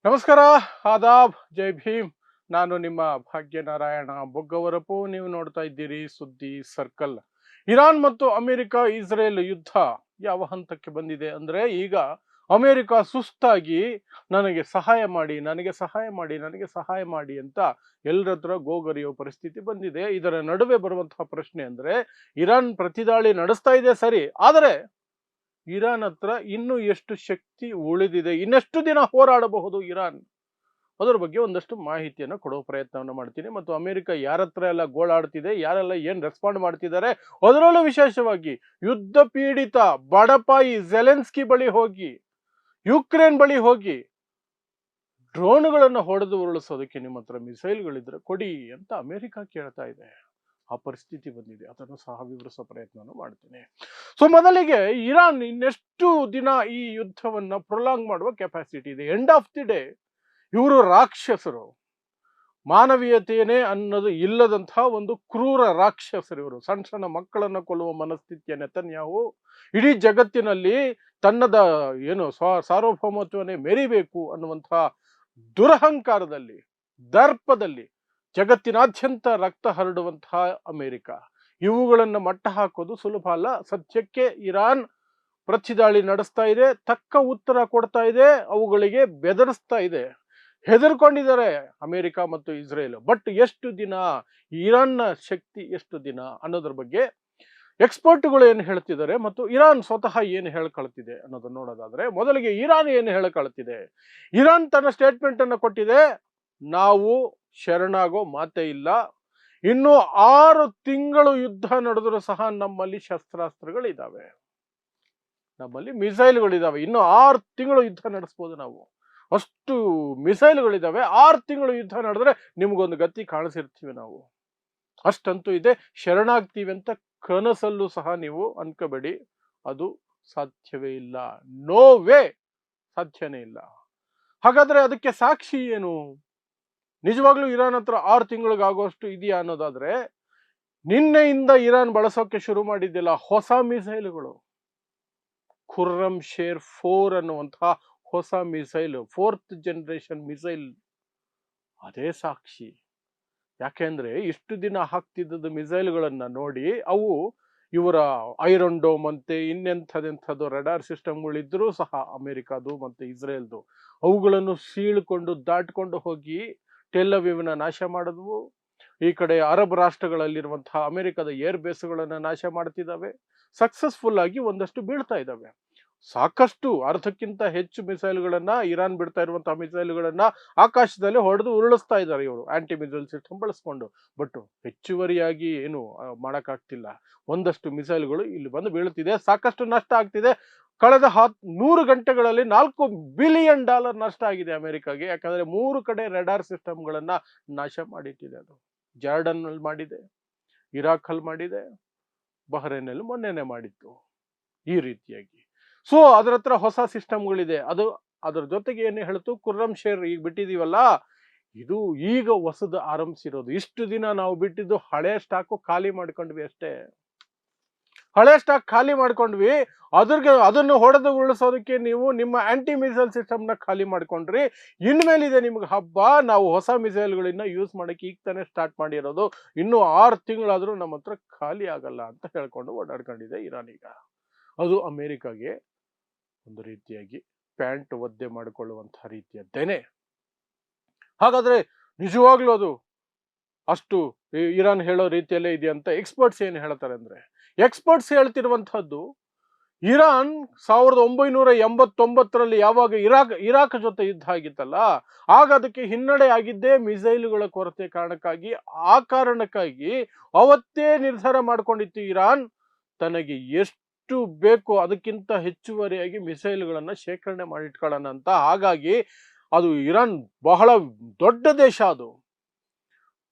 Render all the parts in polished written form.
ನಮಸ್ಕಾರ, ಆದಾಬ್, ಜೈ ಭೀಮ್. ನಾನು ನಿಮ್ಮ ಭಾಗ್ಯನಾರಾಯಣ ಬೊಗ್ಗವರಪು. ನೀವು ನೋಡ್ತಾ ಇದ್ದೀರಿ ಸುದ್ದಿ ಸರ್ಕಲ್. ಇರಾನ್ ಮತ್ತು ಅಮೆರಿಕ ಇಸ್ರೇಲ್ ಯುದ್ಧ ಯಾವ ಹಂತಕ್ಕೆ ಬಂದಿದೆ ಅಂದ್ರೆ, ಈಗ ಅಮೆರಿಕ ಸುಸ್ತಾಗಿ ನನಗೆ ಸಹಾಯ ಮಾಡಿ, ನನಗೆ ಸಹಾಯ ಮಾಡಿ, ನನಗೆ ಸಹಾಯ ಮಾಡಿ ಅಂತ ಎಲ್ಲರ ಹತ್ರ ಗೋಗರಿಯೋ ಪರಿಸ್ಥಿತಿ ಬಂದಿದೆ. ಇದರ ನಡುವೆ ಬರುವಂತಹ ಪ್ರಶ್ನೆ ಅಂದ್ರೆ, ಇರಾನ್ ಪ್ರತಿದಾಳಿ ನಡೆಸ್ತಾ ಇದೆ ಸರಿ, ಆದರೆ ಇರಾನ್ ಹತ್ರ ಇನ್ನೂ ಎಷ್ಟು ಶಕ್ತಿ ಉಳಿದಿದೆ, ಇನ್ನೆಷ್ಟು ದಿನ ಹೋರಾಡಬಹುದು ಇರಾನ್, ಅದರ ಬಗ್ಗೆ ಒಂದಷ್ಟು ಮಾಹಿತಿಯನ್ನು ಕೊಡುವ ಪ್ರಯತ್ನವನ್ನು ಮಾಡ್ತೀನಿ. ಮತ್ತು ಅಮೆರಿಕ ಯಾರ ಹತ್ರ ಎಲ್ಲ ಗೋಳಾಡ್ತಿದೆ, ಯಾರೆಲ್ಲ ಏನ್ ರೆಸ್ಪಾಂಡ್ ಮಾಡ್ತಿದ್ದಾರೆ, ಅದರಲ್ಲೂ ವಿಶೇಷವಾಗಿ ಯುದ್ಧ ಪೀಡಿತ ಬಡಪಾಯಿ ಜೆಲೆನ್ಸ್ಕಿ ಬಳಿ ಹೋಗಿ, ಯುಕ್ರೇನ್ ಬಳಿ ಹೋಗಿ ಡ್ರೋನ್ಗಳನ್ನು ಹೊಡೆದು ಉರುಳಿಸೋದಕ್ಕೆ ನಿಮ್ಮ ಹತ್ರ ಮಿಸೈಲ್ಗಳಿದ್ರೆ ಕೊಡಿ ಅಂತ ಅಮೆರಿಕ ಕೇಳ್ತಾ ಇದೆ. ಆ ಪರಿಸ್ಥಿತಿ ಬಂದಿದೆ, ಅದನ್ನು ಸಹ ವಿವರಿಸೋ ಪ್ರಯತ್ನ ಮಾಡ್ತೀನಿ. ಸೊ ಮೊದಲಿಗೆ ಇರಾನ್ ಇನ್ನೆಷ್ಟು ದಿನ ಈ ಯುದ್ಧವನ್ನ ಪ್ರೊಲಾಂಗ್ ಮಾಡುವ ಕೆಪಾಸಿಟಿ ಇದೆ? ಎಂಡ್ ಆಫ್ ದಿ ಡೇ ಇವರು ರಾಕ್ಷಸರು, ಮಾನವೀಯತೆಯೇ ಅನ್ನೋದು ಇಲ್ಲದಂತಹ ಒಂದು ಕ್ರೂರ ರಾಕ್ಷಸರು ಇವರು. ಸಣ್ಣ ಸಣ್ಣ ಮಕ್ಕಳನ್ನು ಕೊಲ್ಲುವ ಮನಸ್ಥಿತಿಯ ನೆತನ್ಯಾಹು ಇಡೀ ಜಗತ್ತಿನಲ್ಲಿ ತನ್ನದ ಸಾರ್ವಭೌಮತ್ವನೇ ಮೆರಿಬೇಕು ಅನ್ನುವಂತಹ ದುರಹಂಕಾರದಲ್ಲಿ, ದರ್ಪದಲ್ಲಿ ಜಗತ್ತಿನಾದ್ಯಂತ ರಕ್ತ ಹರಡುವಂತಹ ಅಮೆರಿಕ, ಇವುಗಳನ್ನು ಮಟ್ಟ ಹಾಕೋದು ಸುಲಭ ಅಲ್ಲ. ಸದ್ಯಕ್ಕೆ ಇರಾನ್ ಪ್ರತಿದಾಳಿ ನಡೆಸ್ತಾ ಇದೆ, ತಕ್ಕ ಉತ್ತರ ಕೊಡ್ತಾ ಇದೆ, ಅವುಗಳಿಗೆ ಬೆದರಿಸ್ತಾ ಇದೆ, ಹೆದರ್ಕೊಂಡಿದ್ದಾರೆ ಅಮೆರಿಕ ಮತ್ತು ಇಸ್ರೇಲ್. ಬಟ್ ಎಷ್ಟು ದಿನ, ಇರಾನ್ನ ಶಕ್ತಿ ಎಷ್ಟು ದಿನ ಅನ್ನೋದ್ರ ಬಗ್ಗೆ ಎಕ್ಸ್ಪರ್ಟ್ಗಳು ಏನು ಹೇಳ್ತಿದ್ದಾರೆ ಮತ್ತು ಇರಾನ್ ಸ್ವತಃ ಏನು ಹೇಳ್ಕೊಳ್ತಿದೆ ಅನ್ನೋದನ್ನ ನೋಡೋದಾದ್ರೆ, ಮೊದಲಿಗೆ ಇರಾನ್ ಏನು ಹೇಳ್ಕೊಳ್ತಿದೆ. ಇರಾನ್ ತನ್ನ ಸ್ಟೇಟ್ಮೆಂಟ್ ಅನ್ನು ಕೊಟ್ಟಿದೆ, ನಾವು ಶರಣಾಗೋ ಮಾತೇ ಇಲ್ಲ, ಇನ್ನು 6 ತಿಂಗಳು ಯುದ್ಧ ನಡೆದರೂ ಸಹ ನಮ್ಮಲ್ಲಿ ಶಸ್ತ್ರಾಸ್ತ್ರಗಳಿದ್ದಾವೆ, ನಮ್ಮಲ್ಲಿ ಮಿಸೈಲ್ಗಳಿದ್ದಾವೆ, ಇನ್ನು 6 ತಿಂಗಳು ಯುದ್ಧ ನಡೆಸ್ಬೋದು ನಾವು, ಅಷ್ಟು ಮಿಸೈಲ್ಗಳಿದ್ದಾವೆ. 6 ತಿಂಗಳು ಯುದ್ಧ ನಡೆದ್ರೆ ನಿಮ್ಗೊಂದು ಗತಿ ಕಾಣಿಸಿರ್ತೀವಿ ನಾವು, ಅಷ್ಟಂತೂ ಇದೆ. ಶರಣಾಗ್ತೀವಿ ಅಂತ ಕನಸಲ್ಲೂ ಸಹ ನೀವು ಅನ್ಕೋಬೇಡಿ, ಅದು ಸಾಧ್ಯವೇ ಇಲ್ಲ, ನೋ ವೇ, ಸಾಧ್ಯನೇ ಇಲ್ಲ. ಹಾಗಾದ್ರೆ ಅದಕ್ಕೆ ಸಾಕ್ಷಿ ಏನು? ನಿಜವಾಗ್ಲೂ ಇರಾನ್ ಹತ್ರ 6 ತಿಂಗಳಿಗಾಗುವಷ್ಟು ಇದೆಯಾ ಅನ್ನೋದಾದ್ರೆ, ನಿನ್ನೆಯಿಂದ ಇರಾನ್ ಬಳಸೋಕೆ ಶುರು ಮಾಡಿದ್ದಿಲ್ಲ ಹೊಸ ಮಿಸೈಲ್ಗಳು, ಖುರ್ರಮ್ ಶೇರ್ 4 ಅನ್ನುವಂತಹ ಹೊಸ ಮಿಸೈಲ್, 4th ಜನರೇಷನ್ ಮಿಸೈಲ್, ಅದೇ ಸಾಕ್ಷಿ. ಯಾಕೆಂದ್ರೆ ಇಷ್ಟು ದಿನ ಹಾಕ್ತಿದ್ದದ್ದು ಮಿಸೈಲ್ಗಳನ್ನ ನೋಡಿ, ಅವು ಇವರ ಐರನ್ ಡೋಮ್ ಅಂತೆ ಇನ್ನೆಂಥದೆಂಥದ್ದು ರೆಡಾರ್ ಸಿಸ್ಟಮ್ಗಳಿದ್ರೂ ಸಹ ಅಮೆರಿಕದು ಮತ್ತು ಇಸ್ರೇಲ್ದು, ಅವುಗಳನ್ನು ಸೀಳ್ಕೊಂಡು ದಾಟ್ಕೊಂಡು ಹೋಗಿ ಟೆಲ್ ಅವೀವ್ನ ನಾಶ ಮಾಡಿದ್ವು. ಈ ಕಡೆ ಅರಬ್ ರಾಷ್ಟ್ರಗಳಲ್ಲಿರುವಂತಹ ಅಮೆರಿಕದ ಏರ್ ಬೇಸ್ಗಳನ್ನು ನಾಶ ಮಾಡ್ತಿದ್ದಾವೆ. ಸಕ್ಸಸ್ಫುಲ್ ಆಗಿ ಒಂದಷ್ಟು ಬೀಳ್ತಾ ಇದ್ದಾವೆ. ಸಾಕಷ್ಟು, ಅರ್ಧಕ್ಕಿಂತ ಹೆಚ್ಚು ಮಿಸೈಲ್ಗಳನ್ನ, ಇರಾನ್ ಬಿಡ್ತಾ ಇರುವಂತಹ ಮಿಸೈಲ್ಗಳನ್ನ ಆಕಾಶದಲ್ಲಿ ಹೊಡೆದು ಉರುಳಿಸ್ತಾ ಇದ್ದಾರೆ ಇವರು ಆಂಟಿ ಮಿಸೈಲ್ ಸಿಸ್ಟಮ್ ಬಳಸ್ಕೊಂಡು. ಬಟ್ ಹೆಚ್ಚುವರಿಯಾಗಿ ಏನು ಮಾಡಕ್ಕಾಗ್ತಿಲ್ಲ. ಒಂದಷ್ಟು ಮಿಸೈಲ್ಗಳು ಇಲ್ಲಿ ಬಂದು ಬೀಳುತ್ತಿದೆ, ಸಾಕಷ್ಟು ನಷ್ಟ ಆಗ್ತಿದೆ. ಕಳೆದ 100 ಗಂಟೆಗಳಲ್ಲಿ $4 ಬಿಲಿಯನ್ ನಷ್ಟ ಆಗಿದೆ ಅಮೆರಿಕಾಗೆ. ಯಾಕಂದ್ರೆ 3 ಕಡೆ ರೆಡಾರ್ ಸಿಸ್ಟಮ್ಗಳನ್ನ ನಾಶ ಮಾಡಿಟ್ಟಿದೆ. ಅದು ಜಾರ್ಡನ್ ಅಲ್ಲಿ ಮಾಡಿದೆ, ಇರಾಕ್ ಅಲ್ಲಿ ಮಾಡಿದೆ, ಬಹ್ರೇನ್ ಅಲ್ಲಿ ಮೊನ್ನೆನೆ ಮಾಡಿತ್ತು ಈ ರೀತಿಯಾಗಿ. ಸೊ ಅದರ ಹತ್ರ ಹೊಸ ಸಿಸ್ಟಮ್ಗಳಿದೆ. ಅದರ ಜೊತೆಗೆ ಏನು ಹೇಳ್ತು, ಖುರ್ರಮ್ ಶೇರ್ ಈಗ ಬಿಟ್ಟಿದೀವಲ್ಲ, ಇದು ಈಗ ಹೊಸದು ಆರಂಭಿಸಿರೋದು. ಇಷ್ಟು ದಿನ ನಾವು ಬಿಟ್ಟಿದ್ದು ಹಳೆ ಸ್ಟಾಕು ಖಾಲಿ ಮಾಡ್ಕೊಂಡ್ವಿ ಅಷ್ಟೇ, ಹಳೆ ಸ್ಟಾಕ್ ಖಾಲಿ ಮಾಡ್ಕೊಂಡ್ವಿ. ಅದನ್ನು ಹೊಡೆದು ಉರುಳಿಸೋದಕ್ಕೆ ನೀವು ನಿಮ್ಮ ಆಂಟಿ ಮಿಸೈಲ್ ಸಿಸ್ಟಮ್ನ ಖಾಲಿ ಮಾಡ್ಕೊಂಡ್ರಿ. ಇನ್ಮೇಲಿದೆ ನಿಮ್ಗೆ ಹಬ್ಬ, ನಾವು ಹೊಸ ಮಿಸೈಲ್ಗಳನ್ನ ಯೂಸ್ ಮಾಡಕ್ಕೆ ಈಗ ತಾನೇ ಸ್ಟಾರ್ಟ್ ಮಾಡಿರೋದು, ಇನ್ನು 6 ತಿಂಗಳಾದ್ರೂ ನಮ್ಮ ಹತ್ರ ಖಾಲಿ ಆಗಲ್ಲ ಅಂತ ಹೇಳ್ಕೊಂಡು ಓಡಾಡ್ಕೊಂಡಿದೆ ಇರಾನ್. ಈಗ ಅದು ಅಮೆರಿಕಾಗೆ ಒಂದು ರೀತಿಯಾಗಿ ಪ್ಯಾಂಟ್ ಒದ್ದೆ ಮಾಡಿಕೊಳ್ಳುವಂತಹ ರೀತಿಯದ್ದೇನೆ. ಹಾಗಾದ್ರೆ ನಿಜವಾಗ್ಲೂ ಅದು ಅಷ್ಟು ಇರಾನ್ ಹೇಳೋ ರೀತಿಯಲ್ಲೇ ಇದೆ ಅಂತ ಎಕ್ಸ್ಪರ್ಟ್ಸ್ ಏನು ಹೇಳ್ತಾರೆ ಅಂದ್ರೆ, ಎಕ್ಸ್ಪರ್ಟ್ಸ್ ಹೇಳ್ತಿರುವಂತಹದ್ದು, ಇರಾನ್ 1989ರಲ್ಲಿ ಯಾವಾಗ ಇರಾಕ್ ಜೊತೆ ಯುದ್ಧ ಆಗಿತ್ತಲ್ಲ, ಆಗ ಅದಕ್ಕೆ ಹಿನ್ನಡೆ ಆಗಿದ್ದೇ ಮಿಸೈಲ್ಗಳ ಕೊರತೆ ಕಾರಣಕ್ಕಾಗಿ. ಆ ಕಾರಣಕ್ಕಾಗಿ ಅವತ್ತೇ ನಿರ್ಧಾರ ಮಾಡ್ಕೊಂಡಿತ್ತು ಇರಾನ್, ತನಗೆ ಎಷ್ಟು ಬೇಕು ಅದಕ್ಕಿಂತ ಹೆಚ್ಚುವರಿಯಾಗಿ ಮಿಸೈಲ್ಗಳನ್ನ ಶೇಖರಣೆ ಮಾಡಿಟ್ಕೊಳ್ಳೋಣ ಅಂತ. ಹಾಗಾಗಿ ಅದು ಇರಾನ್ ಬಹಳ ದೊಡ್ಡ ದೇಶ, ಅದು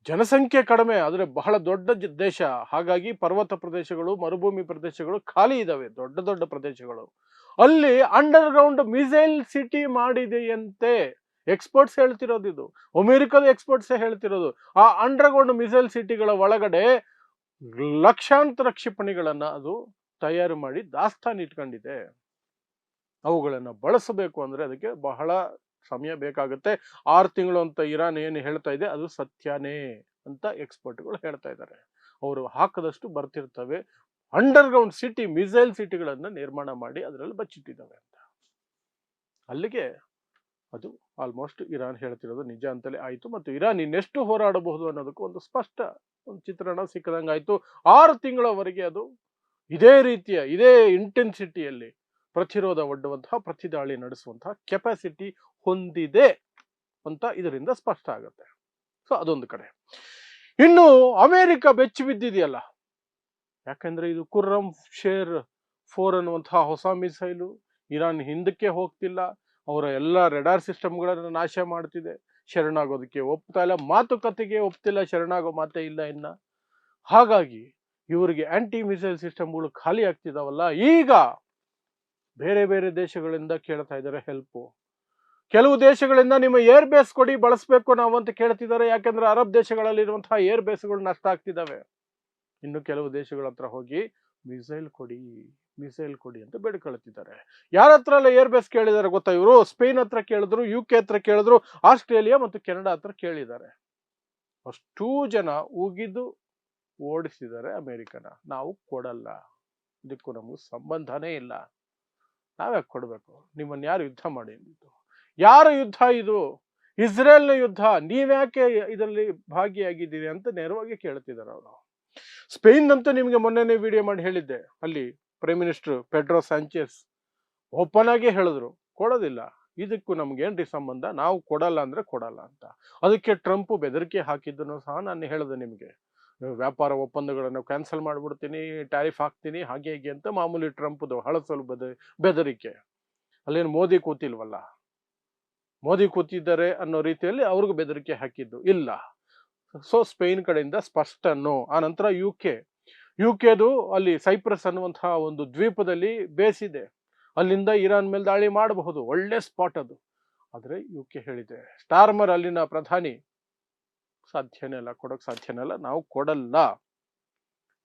ಜನಸಂಖ್ಯೆ ಕಡಿಮೆ ಆದರೆ ಬಹಳ ದೊಡ್ಡ ದೇಶ. ಹಾಗಾಗಿ ಪರ್ವತ ಪ್ರದೇಶಗಳು, ಮರುಭೂಮಿ ಪ್ರದೇಶಗಳು ಖಾಲಿ ಇದಾವೆ, ದೊಡ್ಡ ದೊಡ್ಡ ಪ್ರದೇಶಗಳು. ಅಲ್ಲಿ ಅಂಡರ್ ಗ್ರೌಂಡ್ ಮಿಸೈಲ್ ಸಿಟಿ ಮಾಡಿದೆಯಂತೆ. ಎಕ್ಸ್ಪರ್ಟ್ಸ್ ಹೇಳ್ತಿರೋದು, ಇದು ಅಮೆರಿಕದ ಎಕ್ಸ್ಪರ್ಟ್ಸ್ ಹೇಳ್ತಿರೋದು. ಆ ಅಂಡರ್ ಗ್ರೌಂಡ್ ಮಿಸೈಲ್ ಸಿಟಿಗಳ ಒಳಗಡೆ ಲಕ್ಷಾಂತರ ಕ್ಷಿಪಣಿಗಳನ್ನ ಅದು ತಯಾರು ಮಾಡಿ ದಾಸ್ತಾನು ಇಟ್ಕೊಂಡಿದೆ. ಅವುಗಳನ್ನು ಬಳಸಬೇಕು ಅಂದ್ರೆ ಅದಕ್ಕೆ ಬಹಳ ಸಮಯ ಬೇಕಾಗುತ್ತೆ. 6 ತಿಂಗಳು ಅಂತ ಇರಾನ್ ಏನು ಹೇಳ್ತಾ ಇದೆ ಅದು ಸತ್ಯನೇ ಅಂತ ಎಕ್ಸ್ಪರ್ಟ್ಗಳು ಹೇಳ್ತಾ ಇದ್ದಾರೆ. ಅವರು ಹಾಕದಷ್ಟು ಬರ್ತಿರ್ತವೆ. ಅಂಡರ್ಗ್ರೌಂಡ್ ಸಿಟಿ, ಮಿಸೈಲ್ ಸಿಟಿಗಳನ್ನು ನಿರ್ಮಾಣ ಮಾಡಿ ಅದರಲ್ಲಿ ಬಚ್ಚಿಟ್ಟಿದ್ದಾವೆ ಅಂತ. ಅಲ್ಲಿಗೆ ಅದು ಆಲ್ಮೋಸ್ಟ್ ಇರಾನ್ ಹೇಳ್ತಿರೋದು ನಿಜ ಅಂತಲೇ ಆಯಿತು. ಮತ್ತು ಇರಾನ್ ಇನ್ನೆಷ್ಟು ಹೋರಾಡಬಹುದು ಅನ್ನೋದಕ್ಕೂ ಒಂದು ಸ್ಪಷ್ಟ ಒಂದು ಚಿತ್ರಣ ಸಿಕ್ಕದಂಗೆ ಆಯಿತು. 6 ತಿಂಗಳವರೆಗೆ ಅದು ಇದೇ ರೀತಿಯ ಇದೇ ಇಂಟೆನ್ಸಿಟಿಯಲ್ಲಿ ಪ್ರತಿರೋಧ ಒಡ್ಡುವಂತಹ, ಪ್ರತಿದಾಳಿ ನಡೆಸುವಂತಹ ಕೆಪಾಸಿಟಿ ಹೊಂದಿದೆ ಅಂತ ಇದರಿಂದ ಸ್ಪಷ್ಟ ಆಗುತ್ತೆ. ಸೊ ಅದೊಂದು ಕಡೆ. ಇನ್ನು ಅಮೆರಿಕ ಬೆಚ್ಚಿ ಬಿದ್ದಿದೆಯಲ್ಲ, ಯಾಕಂದ್ರೆ ಇದು ಖುರ್ರಮ್ ಶೇರ್ 4 ಅನ್ನುವಂತಹ ಹೊಸ ಮಿಸೈಲು. ಇರಾನ್ ಹಿಂದಕ್ಕೆ ಹೋಗ್ತಿಲ್ಲ, ಅವರ ಎಲ್ಲ ರೆಡಾರ್ ಸಿಸ್ಟಮ್ಗಳನ್ನು ನಾಶ ಮಾಡ್ತಿದೆ, ಶರಣಾಗೋದಕ್ಕೆ ಒಪ್ತಾ ಇಲ್ಲ, ಮಾತುಕತೆಗೆ ಒಪ್ತಿಲ್ಲ, ಶರಣಾಗೋ ಮಾತೇ ಇಲ್ಲ ಇನ್ನ. ಹಾಗಾಗಿ ಇವರಿಗೆ ಆಂಟಿ ಮಿಸೈಲ್ ಸಿಸ್ಟಮ್ಗಳು ಖಾಲಿ ಆಗ್ತಿದಾವಲ್ಲ, ಈಗ ಬೇರೆ ಬೇರೆ ದೇಶಗಳಿಂದ ಕೇಳ್ತಾ ಇದ್ದಾರೆ ಹೆಲ್ಪ್. ಕೆಲವು ದೇಶಗಳಿಂದ ನಿಮ್ಮ ಏರ್ ಬೇಸ್ ಕೊಡಿ, ಬಳಸಬೇಕು ನಾವು ಅಂತ ಕೇಳ್ತಿದ್ದಾರೆ. ಯಾಕಂದ್ರೆ ಅರಬ್ ದೇಶಗಳಲ್ಲಿರುವಂತಹ ಏರ್ ಬೇಸ್ಗಳು ನಷ್ಟ ಆಗ್ತಿದ್ದಾವೆ. ಇನ್ನು ಕೆಲವು ದೇಶಗಳ ಹತ್ರ ಹೋಗಿ ಮಿಸೈಲ್ ಕೊಡಿ ಅಂತ ಬೇಡ್ಕೊಳ್ತಿದ್ದಾರೆ. ಯಾರ ಹತ್ರ ಎಲ್ಲ ಏರ್ ಬೇಸ್ ಕೇಳಿದ್ದಾರೆ ಗೊತ್ತಾ ಇವರು? ಸ್ಪೇನ್ ಹತ್ರ ಕೇಳಿದ್ರು, UK ಹತ್ರ ಕೇಳಿದ್ರು, ಆಸ್ಟ್ರೇಲಿಯಾ ಮತ್ತು ಕೆನಡಾ ಹತ್ರ ಕೇಳಿದ್ದಾರೆ. ಅಷ್ಟೂ ಜನ ಉಗಿದು ಓಡಿಸಿದ್ದಾರೆ ಅಮೆರಿಕನ. ನಾವು ಕೊಡಲ್ಲ, ಇದಕ್ಕೂ ನಮಗೂ ಸಂಬಂಧನೇ ಇಲ್ಲ, ನಾವ್ಯಾಕೆ ಕೊಡ್ಬೇಕು, ನಿಮ್ಮನ್ನ ಯಾರು ಯುದ್ಧ ಮಾಡಿ ಅಂದಿದ್ದು? ಯಾರ ಯುದ್ಧ ಇದು? ಇಸ್ರೇಲ್ನ ಯುದ್ಧ, ನೀವ್ಯಾಕೆ ಇದರಲ್ಲಿ ಭಾಗಿಯಾಗಿದ್ದೀರಿ ಅಂತ ನೇರವಾಗಿ ಕೇಳ್ತಿದ್ದಾರೆ ಅವರು. ಸ್ಪೇನ್ ಅಂತೂ ನಿಮಗೆ ಮೊನ್ನೆನೇ ವಿಡಿಯೋ ಮಾಡಿ ಹೇಳಿದ್ದೆ, ಅಲ್ಲಿ ಪ್ರೈಮ್ ಮಿನಿಸ್ಟರ್ ಪೆಡ್ರೋ ಸ್ಯಾಂಚೆಸ್ ಓಪನ್ ಆಗಿ ಹೇಳಿದ್ರು, ಕೊಡೋದಿಲ್ಲ, ಇದಕ್ಕೂ ನಮ್ಗೇನ್ರಿ ಸಂಬಂಧ, ನಾವು ಕೊಡಲ್ಲ ಅಂದ್ರೆ ಕೊಡಲ್ಲ ಅಂತ. ಅದಕ್ಕೆ ಟ್ರಂಪ್ ಬೆದರಿಕೆ ಹಾಕಿದ್ದನ್ನು ಸಹ ನಾನು ಹೇಳಿದೆ ನಿಮಗೆ, ವ್ಯಾಪಾರ ಒಪ್ಪಂದಗಳನ್ನು ಕ್ಯಾನ್ಸಲ್ ಮಾಡಿಬಿಡ್ತೀನಿ, ಟ್ಯಾರಿಫ್ ಹಾಕ್ತೀನಿ, ಹಾಗೆ ಹೀಗೆ ಅಂತ ಮಾಮೂಲಿ ಟ್ರಂಪ್ದು ಹಳಸಲು ಬೆದರಿಕೆ. ಅಲ್ಲೇನು ಮೋದಿ ಕೂತಿಲ್ವಲ್ಲ, ಮೋದಿ ಕೂತಿದ್ದಾರೆ ಅನ್ನೋ ರೀತಿಯಲ್ಲಿ ಅವ್ರಿಗೂ ಬೆದರಿಕೆ ಹಾಕಿದ್ದು ಇಲ್ಲ. ಸೊ ಸ್ಪೇನ್ ಕಡೆಯಿಂದ ಸ್ಪಷ್ಟ ನೋ. ಆ ನಂತರ ಯುಕೆದು ಅಲ್ಲಿ ಸೈಪ್ರಸ್ ಅನ್ನುವಂತಹ ಒಂದು ದ್ವೀಪದಲ್ಲಿ ಬೇಸ್ ಇದೆ, ಅಲ್ಲಿಂದ ಇರಾನ್ ಮೇಲೆ ದಾಳಿ ಮಾಡಬಹುದು, ಒಳ್ಳೆ ಸ್ಪಾಟ್ ಅದು. ಆದ್ರೆ UK ಹೇಳಿದೆ, ಸ್ಟಾರ್ಮರ್ ಅಲ್ಲಿನ ಪ್ರಧಾನಿ, ಸಾಧ್ಯನೇ ಇಲ್ಲ, ಕೊಡೋಕ್ ಸಾಧ್ಯನೇ ಇಲ್ಲ, ನಾವು ಕೊಡಲ್ಲ.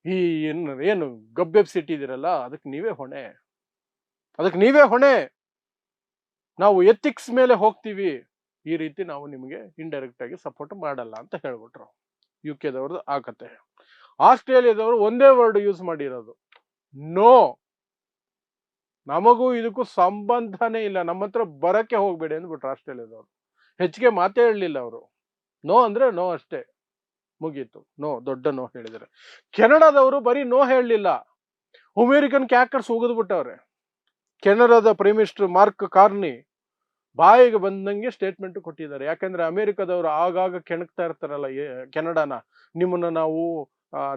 ಈ ಏನು ಗಬ್ಬೆಬ್ಸಿಟ್ಟಿದ್ದೀರಲ್ಲ, ಅದಕ್ಕೆ ನೀವೇ ಹೊಣೆ, ನಾವು ಎಥಿಕ್ಸ್ ಮೇಲೆ ಹೋಗ್ತೀವಿ, ಈ ರೀತಿ ನಾವು ನಿಮಗೆ ಇಂಡೈರೆಕ್ಟ್ ಆಗಿ ಸಪೋರ್ಟ್ ಮಾಡಲ್ಲ ಅಂತ ಹೇಳ್ಬಿಟ್ರು. UKದವ್ರದ್ದು ಆ ಕತೆ. ಆಸ್ಟ್ರೇಲಿಯಾದವರು ಒಂದೇ ವರ್ಡ್ ಯೂಸ್ ಮಾಡಿರೋದು, ನೋ. ನಮಗೂ ಇದಕ್ಕೂ ಸಂಬಂಧನೇ ಇಲ್ಲ, ನಮ್ಮ ಹತ್ರ ಬರಕ್ಕೆ ಹೋಗ್ಬೇಡಿ ಅಂದ್ಬಿಟ್ರು ಆಸ್ಟ್ರೇಲಿಯಾದವರು. ಹೆಚ್ಚಿಗೆ ಮಾತೇ ಹೇಳಲಿಲ್ಲ ಅವರು. ನೋ ಅಂದ್ರೆ ನೋ ಅಷ್ಟೇ, ಮುಗೀತು. ನೋ, ದೊಡ್ಡ ನೋ ಹೇಳಿದ್ದಾರೆ. ಕೆನಡಾದವರು ಬರೀ ನೋ ಹೇಳಲಿಲ್ಲ, ಅಮೆರಿಕನ್ ಕ್ಯಾಕರ್ಸ್ ಉಗಿದ್ಬಿಟ್ಟವ್ರೆ. ಕೆನಡಾದ ಪ್ರೈಮ್ ಮಿನಿಸ್ಟರ್ ಮಾರ್ಕ್ ಕಾರ್ನಿ ಬಾಯಿಗೆ ಬಂದಂಗೆ ಸ್ಟೇಟ್ಮೆಂಟ್ ಕೊಟ್ಟಿದ್ದಾರೆ. ಯಾಕಂದ್ರೆ ಅಮೆರಿಕದವರು ಆಗಾಗ ಕೆಣಕ್ತಾ ಇರ್ತಾರಲ್ಲ ಕೆನಡಾನ, ನಿಮ್ಮನ್ನ ನಾವು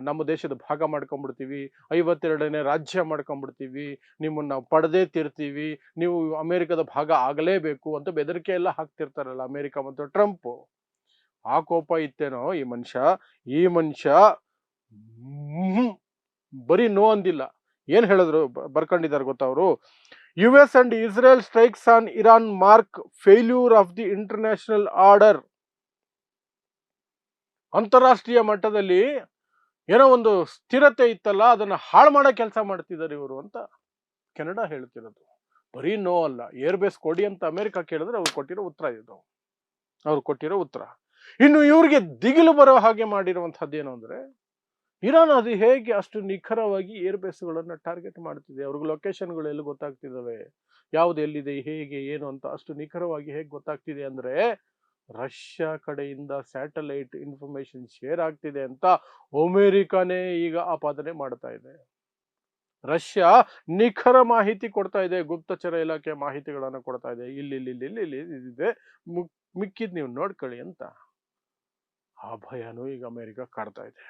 ನಮ್ಮ ದೇಶದ ಭಾಗ ಮಾಡ್ಕೊಂಡ್ಬಿಡ್ತೀವಿ, 52ನೇ ರಾಜ್ಯ ಮಾಡ್ಕೊಂಡ್ಬಿಡ್ತೀವಿ, ನಿಮ್ಮನ್ನ ನಾವು ಪಡೆದೇ ತೀರ್ತೀವಿ, ನೀವು ಅಮೆರಿಕದ ಭಾಗ ಆಗಲೇಬೇಕು ಅಂತ ಬೆದರಿಕೆ ಎಲ್ಲ ಹಾಕ್ತಿರ್ತಾರಲ್ಲ ಅಮೆರಿಕ ಮತ್ತು ಟ್ರಂಪ್. ಆ ಕೋಪ ಇತ್ತೇನೋ ಈ ಮನುಷ್ಯ ಬರೀ ನೋ ಅಂದಿಲ್ಲ, ಏನ್ ಹೇಳಿದ್ರು ಬರ್ಕೊಂಡಿದ್ದಾರೆ ಗೊತ್ತಾ ಅವರು? US and Israel strikes on Iran mark failure of the international order. ಅಂತಾರಾಷ್ಟ್ರೀಯ ಮಟ್ಟದಲ್ಲಿ ಏನೋ ಒಂದು ಸ್ಥಿರತೆ ಇತ್ತಲ್ಲ, ಅದನ್ನ ಹಾಳು ಮಾಡೋ ಕೆಲಸ ಮಾಡ್ತಿದ್ದಾರೆ ಇವರು ಅಂತ ಕೆನಡಾ ಹೇಳ್ತಿರೋದು. ಬರೀ ನೋ ಅಲ್ಲ, ಏರ್ ಬೇಸ್ ಕೊಡಿ ಅಂತ ಅಮೆರಿಕ ಕೇಳಿದ್ರೆ ಅವ್ರು ಕೊಟ್ಟಿರೋ ಉತ್ತರ. ಇನ್ನು ಇವ್ರಿಗೆ ದಿಗಿಲು ಬರೋ ಹಾಗೆ ಮಾಡಿರುವಂತಹದ್ದು ಏನು ಅಂದ್ರೆ, ಇರಾನ್ ಅದು ಹೇಗೆ ಅಷ್ಟು ನಿಖರವಾಗಿ ಏರ್ ಬೇಸ್ಗಳನ್ನ ಟಾರ್ಗೆಟ್ ಮಾಡ್ತಿದೆ, ಅವ್ರಿಗೆ ಲೊಕೇಶನ್ಗಳು ಎಲ್ಲಿ ಗೊತ್ತಾಗ್ತಿದ್ದಾವೆ, ಯಾವ್ದು ಎಲ್ಲಿದೆ, ಹೇಗೆ ಏನು ಅಂತ ಅಷ್ಟು ನಿಖರವಾಗಿ ಹೇಗೆ ಗೊತ್ತಾಗ್ತಿದೆ ಅಂದ್ರೆ, ರಷ್ಯಾ ಕಡೆಯಿಂದ ಸ್ಯಾಟಲೈಟ್ ಇನ್ಫಾರ್ಮೇಶನ್ ಶೇರ್ ಆಗ್ತಿದೆ ಅಂತ ಅಮೆರಿಕನೇ ಈಗ ಆಪಾದನೆ ಮಾಡ್ತಾ ಇದೆ. ರಷ್ಯಾ ನಿಖರ ಮಾಹಿತಿ ಕೊಡ್ತಾ ಇದೆ, ಗುಪ್ತಚರ ಇಲಾಖೆ ಮಾಹಿತಿಗಳನ್ನ ಕೊಡ್ತಾ ಇದೆ, ಇಲ್ಲಿ ಇದೆ, ಮಿಕ್ಕಿದ್ ನೀವು ನೋಡ್ಕೊಳ್ಳಿ ಅಂತ. ಆ ಭಯನೂ ಈಗ ಅಮೆರಿಕ ಕಾಡ್ತಾ ಇದೆ.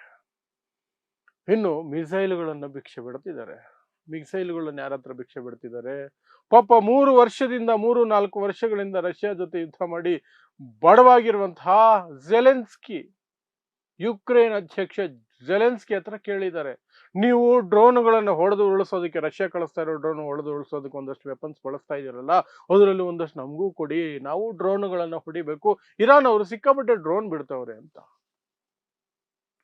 ಇನ್ನು ಮಿಸೈಲ್ಗಳನ್ನ ಭಿಕ್ಷೆ ಬಿಡ್ತಿದ್ದಾರೆ. ಮಿಸೈಲ್ಗಳನ್ನ ಯಾರ ಹತ್ರ ಭಿಕ್ಷೆ ಬಿಡ್ತಿದ್ದಾರೆ? ಪಾಪ 3-4 ವರ್ಷಗಳಿಂದ ರಷ್ಯಾ ಜೊತೆ ಯುದ್ಧ ಮಾಡಿ ಬಡವಾಗಿರುವಂತಹ ಝೆಲೆನ್ಸ್ಕಿ, ಯುಕ್ರೇನ್ ಅಧ್ಯಕ್ಷ ಝೆಲೆನ್ಸ್ಕಿ ಹತ್ರ ಕೇಳಿದ್ದಾರೆ, ನೀವು ಡ್ರೋನ್ಗಳನ್ನ ಹೊಡೆದು ಉಳಿಸೋದಕ್ಕೆ, ರಷ್ಯಾ ಕಳಿಸ್ತಾ ಇರೋ ಡ್ರೋನ್ ಹೊಡೆದು ಉಳಿಸೋದಕ್ಕೆ ಒಂದಷ್ಟು ವೆಪನ್ಸ್ ಬಳಸ್ತಾ ಇದೀರಲ್ಲ, ಅದರಲ್ಲಿ ಒಂದಷ್ಟು ನಮಗೂ ಕೊಡಿ, ನಾವು ಡ್ರೋನ್ಗಳನ್ನ ಹೊಡಿಬೇಕು, ಇರಾನ್ ಅವರು ಸಿಕ್ಕಾಪಟ್ಟೆ ಡ್ರೋನ್ ಬಿಡ್ತವ್ರೆ ಅಂತ.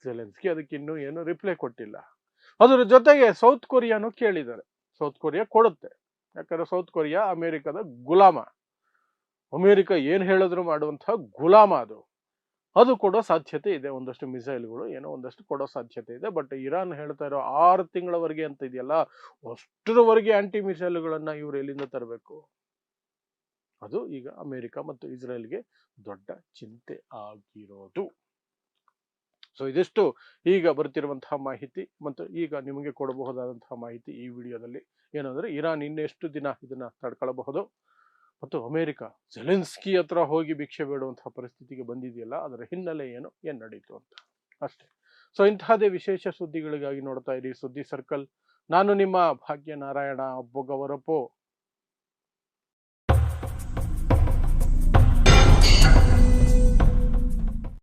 ಝೆಲೆನ್ಸ್ಕಿ ಅದಕ್ಕೆ ಇನ್ನೂ ಏನು ರಿಪ್ಲೈ ಕೊಟ್ಟಿಲ್ಲ. ಅದರ ಜೊತೆಗೆ ಸೌತ್ ಕೊರಿಯಾನು ಕೇಳಿದ್ದಾರೆ, ಸೌತ್ ಕೊರಿಯಾ ಕೊಡುತ್ತೆ, ಯಾಕಂದ್ರೆ ಸೌತ್ ಕೊರಿಯಾ ಅಮೆರಿಕದ ಗುಲಾಮ. ಅಮೆರಿಕ ಏನು ಹೇಳಿದ್ರು ಮಾಡುವಂತಹ ಗುಲಾಮ ಅದು. ಅದು ಕೊಡೋ ಸಾಧ್ಯತೆ ಇದೆ. ಒಂದಷ್ಟು ಮಿಸೈಲ್ಗಳು ಏನೋ ಒಂದಷ್ಟು ಕೊಡೋ ಸಾಧ್ಯತೆ ಇದೆ. ಬಟ್ ಇರಾನ್ ಹೇಳ್ತಾ ಇರೋ 6 ತಿಂಗಳವರೆಗೆ ಅಂತ ಇದೆಯಲ್ಲ, ಅಷ್ಟರವರೆಗೆ ಆಂಟಿ ಮಿಸೈಲ್ಗಳನ್ನ ಇವ್ರು ಎಲ್ಲಿಂದ ತರಬೇಕು? ಅದು ಈಗ ಅಮೆರಿಕ ಮತ್ತು ಇಸ್ರೇಲ್ಗೆ ದೊಡ್ಡ ಚಿಂತೆ ಆಗಿರೋದು. ಸೊ ಇದಿಷ್ಟು ಈಗ ಬರ್ತಿರುವಂತಹ ಮಾಹಿತಿ ಮತ್ತು ಈಗ ನಿಮಗೆ ಕೊಡಬಹುದಾದಂತಹ ಮಾಹಿತಿ ಈ ವಿಡಿಯೋದಲ್ಲಿ. ಏನಂದ್ರೆ ಇರಾನ್ ಇನ್ನೆಷ್ಟು ದಿನ ಇದನ್ನ ತಡ್ಕೊಳ್ಳಬಹುದು ಮತ್ತು ಅಮೆರಿಕ ಜೆಲೆನ್ಸ್ಕಿ ಹತ್ರ ಹೋಗಿ ಭಿಕ್ಷೆ ಬೇಡುವಂತಹ ಪರಿಸ್ಥಿತಿಗೆ ಬಂದಿದೆಯಲ್ಲ, ಅದರ ಹಿನ್ನೆಲೆ ಏನ್ ನಡೀತು ಅಂತ ಅಷ್ಟೇ. ಸೊ ಇಂತಹದೇ ವಿಶೇಷ ಸುದ್ದಿಗಳಿಗಾಗಿ ನೋಡ್ತಾ ಇರಿ ಸುದ್ದಿ ಸರ್ಕಲ್. ನಾನು ನಿಮ್ಮ ಭಾಗ್ಯನಾರಾಯಣ ಬೊಗವರಪು.